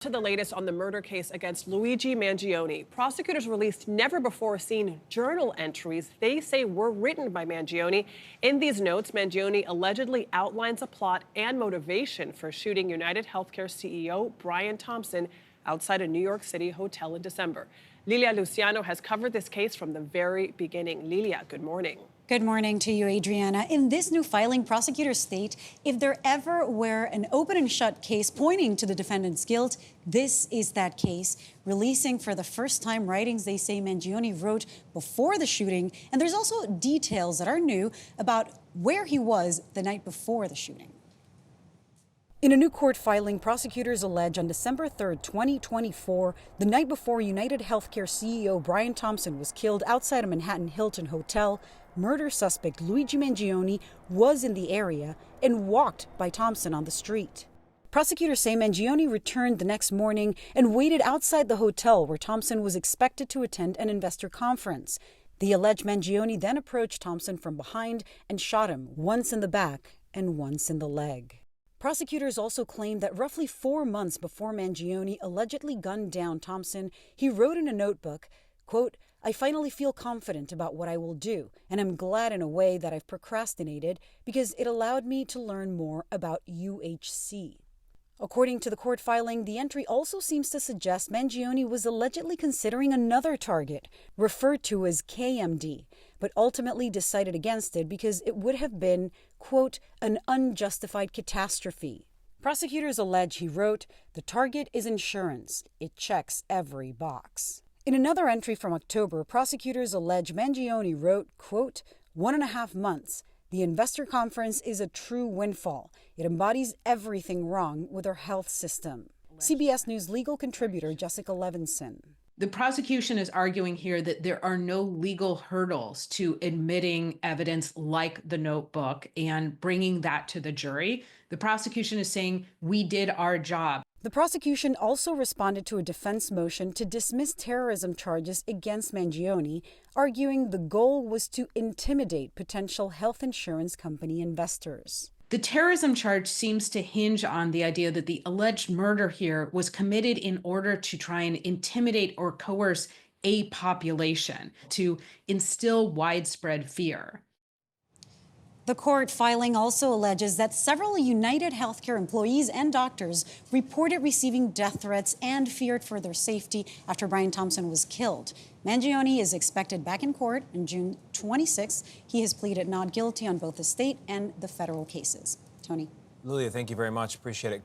To the latest on the murder case against Luigi Mangione. Prosecutors released never-before-seen journal entries they say were written by Mangione. In these notes, Mangione allegedly outlines a plot and motivation for shooting UnitedHealthcare CEO Brian Thompson outside a New York City hotel in December. Lilia Luciano has covered this case from the very beginning. Lilia, good morning. Good morning to you, Adriana. In this new filing, prosecutors state if there ever were an open and shut case pointing to the defendant's guilt, this is that case, releasing for the first time writings they say Mangione wrote before the shooting. And there's also details that are new about where he was the night before the shooting. In a new court filing, prosecutors allege on December 3rd, 2024, the night before UnitedHealthcare CEO Brian Thompson was killed outside a Manhattan Hilton hotel, murder suspect Luigi Mangione was in the area and walked by Thompson on the street. Prosecutors say Mangione returned the next morning and waited outside the hotel where Thompson was expected to attend an investor conference. The alleged Mangione then approached Thompson from behind and shot him once in the back and once in the leg. Prosecutors also claim that roughly 4 months before Mangione allegedly gunned down Thompson, he wrote in a notebook, quote, "I finally feel confident about what I will do, and I'm glad in a way that I've procrastinated because it allowed me to learn more about UHC." According to the court filing, the entry also seems to suggest Mangione was allegedly considering another target, referred to as KMD, but ultimately decided against it because it would have been, quote, "an unjustified catastrophe." Prosecutors allege he wrote, "The target is insurance. It checks every box." In another entry from October, prosecutors allege Mangione wrote, quote, "1.5 months. The investor conference is a true windfall. It embodies everything wrong with our health system." CBS News legal contributor Jessica Levinson. The prosecution is arguing here that there are no legal hurdles to admitting evidence like the notebook and bringing that to the jury. The prosecution is saying we did our job. The prosecution also responded to a defense motion to dismiss terrorism charges against Mangione, arguing the goal was to intimidate potential health insurance company investors. The terrorism charge seems to hinge on the idea that the alleged murder here was committed in order to try and intimidate or coerce a population, to instill widespread fear. The court filing also alleges that several UnitedHealthcare employees and doctors reported receiving death threats and feared for their safety after Brian Thompson was killed. Mangione is expected back in court on June 26th. He has pleaded not guilty on both the state and the federal cases. Tony. Lilia, thank you very much. Appreciate it.